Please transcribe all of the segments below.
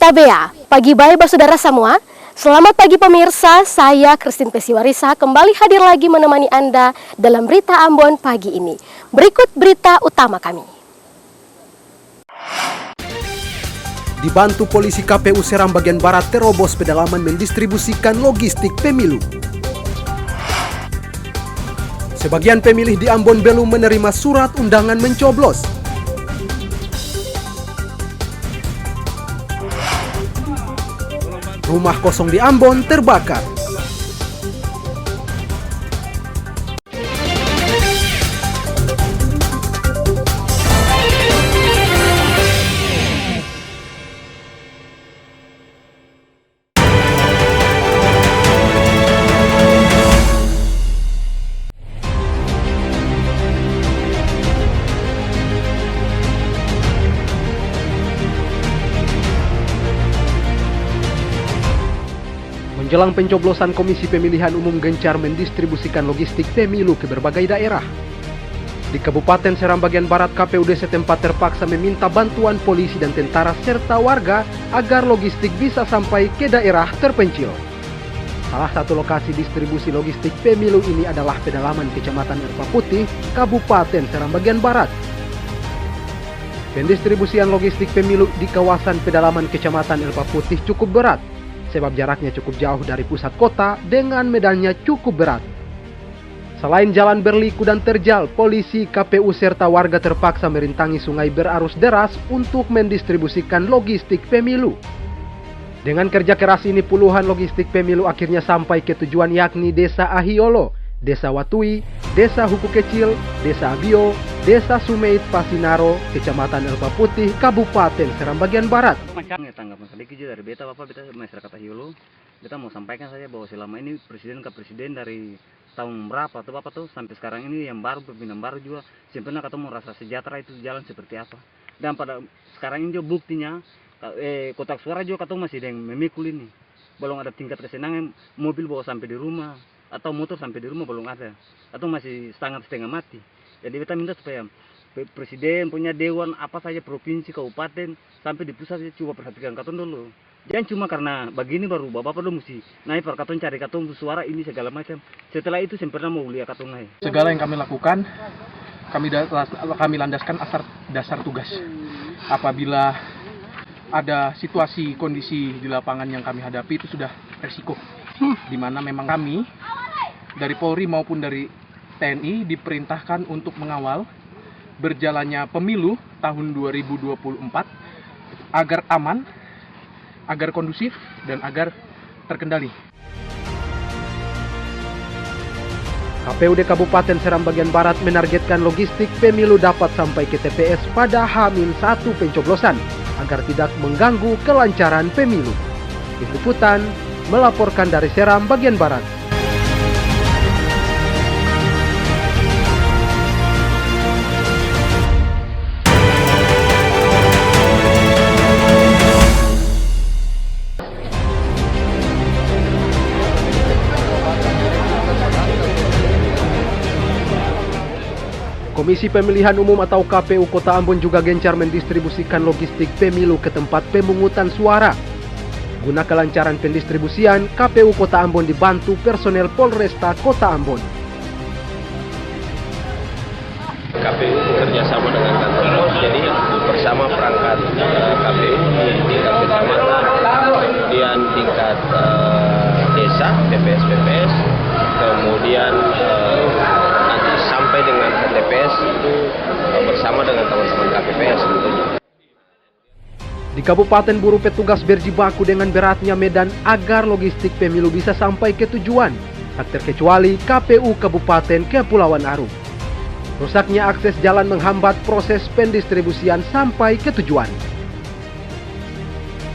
Tabea, pagi baik saudara semua. Selamat pagi pemirsa, saya Christine Pesiwarisa kembali hadir lagi menemani Anda dalam Berita Ambon pagi ini. Berikut berita utama kami. Dibantu polisi KPU Seram bagian Barat terobos pedalaman mendistribusikan logistik pemilu. Sebagian pemilih di Ambon belum menerima surat undangan mencoblos. Rumah kosong di Ambon terbakar. Menjelang pencoblosan, Komisi Pemilihan Umum gencar mendistribusikan logistik pemilu ke berbagai daerah. Di Kabupaten Seram bagian Barat, KPUD setempat terpaksa meminta bantuan polisi dan tentara serta warga agar logistik bisa sampai ke daerah terpencil. Salah satu lokasi distribusi logistik pemilu ini adalah pedalaman Kecamatan Erpa Putih, Kabupaten Seram bagian Barat. Pendistribusian logistik pemilu di kawasan pedalaman Kecamatan Erpa Putih cukup berat, sebab jaraknya cukup jauh dari pusat kota dengan medannya cukup berat. Selain jalan berliku dan terjal, polisi, KPU serta warga terpaksa merintangi sungai berarus deras untuk mendistribusikan logistik pemilu. Dengan kerja keras ini, puluhan logistik pemilu akhirnya sampai ke tujuan, yakni Desa Ahiolo, Desa Watui, Desa Huku Kecil, Desa Abio, Desa Sumeit Pasinaro, Kecamatan Erpa Putih, Kabupaten Seram bagian Barat. Tanggapan sedikit dari beta masyarakat Ahiolo, kita mau sampaikan saja bahwa selama ini presiden ke presiden dari tahun berapa atau apa tuh sampai sekarang ini yang baru, pimpinan baru juga sebenarnya ketemu rasa sejahtera itu jalan seperti apa. Dan pada sekarang ini juga buktinya kotak suara juga ketemu masih ada yang memikul ini. Belum ada tingkat kesenangan, mobil bawa sampai di rumah atau motor sampai di rumah belum ada, atau masih setengah mati. Jadi kita minta supaya presiden punya dewan apa saja provinsi, kabupaten sampai di pusat coba perhatikan katon dulu. Jangan cuma karena begini baru bapak dulu mesti naik per katon cari katon suara ini segala macam. Setelah itu sempurna mau lihat katon naik. Segala yang kami lakukan kami landaskan dasar tugas. Apabila ada situasi kondisi di lapangan yang kami hadapi itu sudah resiko, di mana memang kami dari Polri maupun dari TNI diperintahkan untuk mengawal berjalannya pemilu tahun 2024 agar aman, agar kondusif, dan agar terkendali. KPUD Kabupaten Seram bagian Barat menargetkan logistik pemilu dapat sampai ke TPS pada H-1 pencoblosan agar tidak mengganggu kelancaran pemilu. Tim Liputan melaporkan dari Seram bagian Barat. Komisi Pemilihan Umum atau KPU Kota Ambon juga gencar mendistribusikan logistik pemilu ke tempat pemungutan suara. Guna kelancaran pendistribusian, KPU Kota Ambon dibantu personel Polresta Kota Ambon. KPU bekerjasama dengan kantor jadi bersama perangkat KPU di tingkat kecamatan, kemudian tingkat desa, PPS, kemudian nanti sampai dengan TPS itu bersama dengan teman-teman KPPS tentunya. Di Kabupaten Buru, petugas berjibaku dengan beratnya medan agar logistik pemilu bisa sampai ke tujuan, tak terkecuali KPU Kabupaten Kepulauan Aru. Rusaknya akses jalan menghambat proses pendistribusian sampai ke tujuan.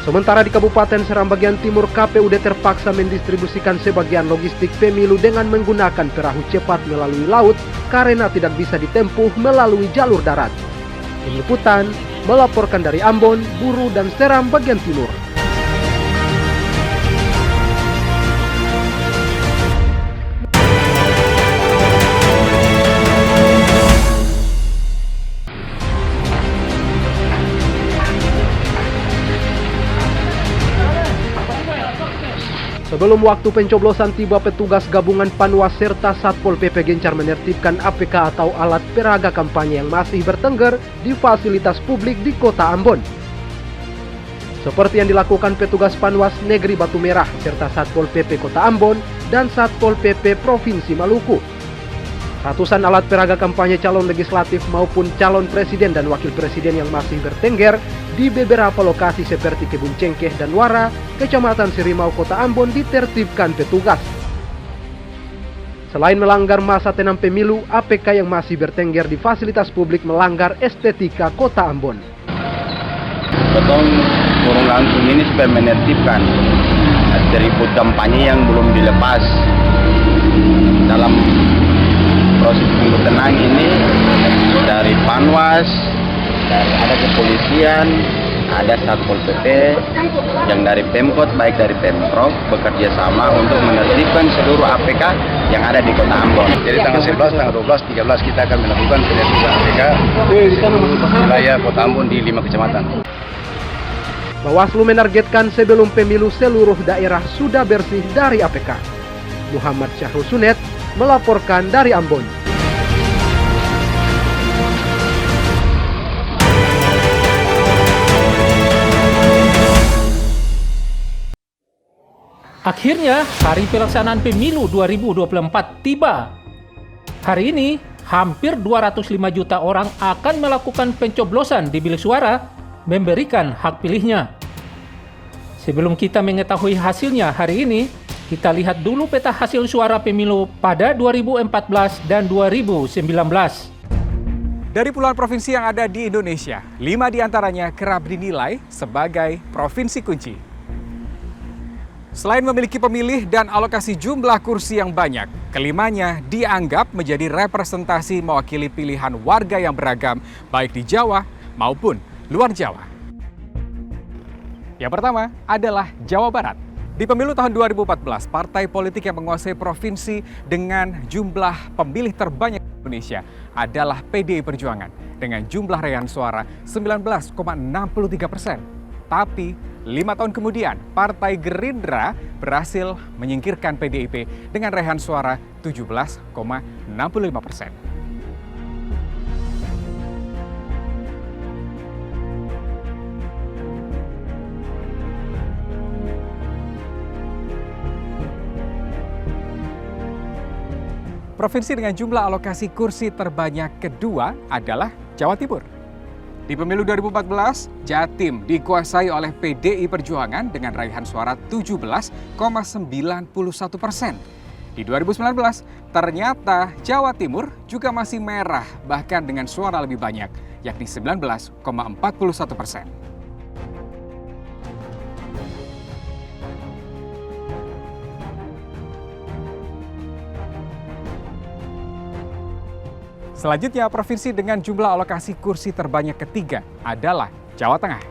Sementara di Kabupaten Seram bagian Timur, KPUD terpaksa mendistribusikan sebagian logistik pemilu dengan menggunakan perahu cepat melalui laut karena tidak bisa ditempuh melalui jalur darat. Tim Liputan melaporkan dari Ambon, Buru, dan Seram bagian Timur. Sebelum waktu pencoblosan tiba, petugas gabungan Panwas serta Satpol PP gencar menertibkan APK atau alat peraga kampanye yang masih bertengger di fasilitas publik di Kota Ambon. Seperti yang dilakukan petugas Panwas Negeri Batu Merah serta Satpol PP Kota Ambon dan Satpol PP Provinsi Maluku. Ratusan alat peraga kampanye calon legislatif maupun calon presiden dan wakil presiden yang masih bertengger di beberapa lokasi seperti Kebun Cengkeh dan Wara, Kecamatan Sirimau, Kota Ambon ditertibkan petugas. Selain melanggar masa tenang pemilu, APK yang masih bertengger di fasilitas publik melanggar estetika Kota Ambon. Potong turun langsung ini supaya menertibkan atribut kampanye yang belum dilepas. Dalam proses minggu tenang ini dari Panwas, ada kepolisian, ada Satpol PP, yang dari Pemkot baik dari Pemprov bekerja sama untuk menertibkan seluruh APK yang ada di Kota Ambon. Jadi tanggal 11, tanggal 12, 13 kita akan melakukan penertiban APK wilayah Kota Ambon di 5 kecamatan. Bawaslu menargetkan sebelum pemilu seluruh daerah sudah bersih dari APK. Muhammad Syahrul Sunet melaporkan dari Ambon. Akhirnya, hari pelaksanaan pemilu 2024 tiba. Hari ini, hampir 205 juta orang akan melakukan pencoblosan di bilik suara, memberikan hak pilihnya. Sebelum kita mengetahui hasilnya hari ini, kita lihat dulu peta hasil suara pemilu pada 2014 dan 2019. Dari puluhan provinsi yang ada di Indonesia, 5 diantaranya kerap dinilai sebagai provinsi kunci. Selain memiliki pemilih dan alokasi jumlah kursi yang banyak, kelimanya dianggap menjadi representasi mewakili pilihan warga yang beragam, baik di Jawa maupun luar Jawa. Yang pertama adalah Jawa Barat. Di pemilu tahun 2014, partai politik yang menguasai provinsi dengan jumlah pemilih terbanyak di Indonesia adalah PDI Perjuangan dengan jumlah raihan suara 19,63%. Tapi 5 tahun kemudian, Partai Gerindra berhasil menyingkirkan PDIP dengan raihan suara 17,65%. Provinsi dengan jumlah alokasi kursi terbanyak kedua adalah Jawa Timur. Di pemilu 2014, Jatim dikuasai oleh PDI Perjuangan dengan raihan suara 17,91%. Di 2019, ternyata Jawa Timur juga masih merah, bahkan dengan suara lebih banyak, yakni 19,41%. Selanjutnya, provinsi dengan jumlah alokasi kursi terbanyak ketiga adalah Jawa Tengah.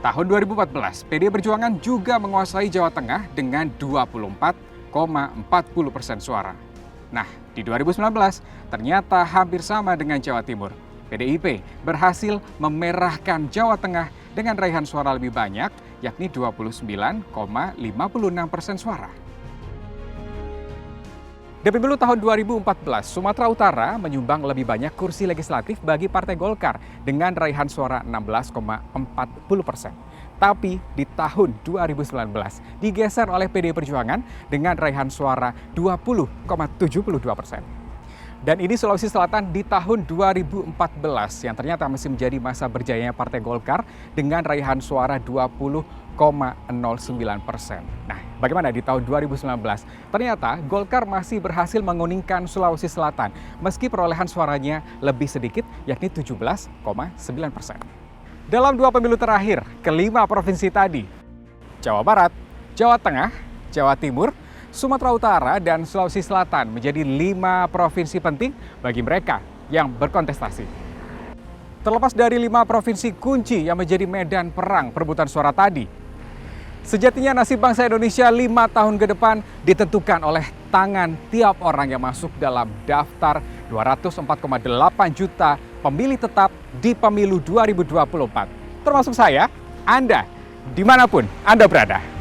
Tahun 2014, PDI Perjuangan juga menguasai Jawa Tengah dengan 24,40% suara. Nah, di 2019, ternyata hampir sama dengan Jawa Timur. PDIP berhasil memerahkan Jawa Tengah dengan raihan suara lebih banyak, yakni 29,56% suara. Di pemilu tahun 2014, Sumatera Utara menyumbang lebih banyak kursi legislatif bagi Partai Golkar dengan raihan suara 16,40%. Tapi di tahun 2019 digeser oleh PDI Perjuangan dengan raihan suara 20,72%. Dan ini Sulawesi Selatan di tahun 2014 yang ternyata masih menjadi masa berjayanya Partai Golkar dengan raihan suara 20,09%. Nah, bagaimana di tahun 2019? Ternyata Golkar masih berhasil menguningkan Sulawesi Selatan meski perolehan suaranya lebih sedikit, yakni 17,9%. Dalam 2 pemilu terakhir, kelima provinsi tadi, Jawa Barat, Jawa Tengah, Jawa Timur, Sumatera Utara, dan Sulawesi Selatan menjadi 5 provinsi penting bagi mereka yang berkontestasi. Terlepas dari 5 provinsi kunci yang menjadi medan perang perebutan suara tadi, sejatinya nasib bangsa Indonesia 5 tahun ke depan ditentukan oleh tangan tiap orang yang masuk dalam daftar 204,8 juta pemilih tetap di pemilu 2024. Termasuk saya, Anda, dimanapun Anda berada.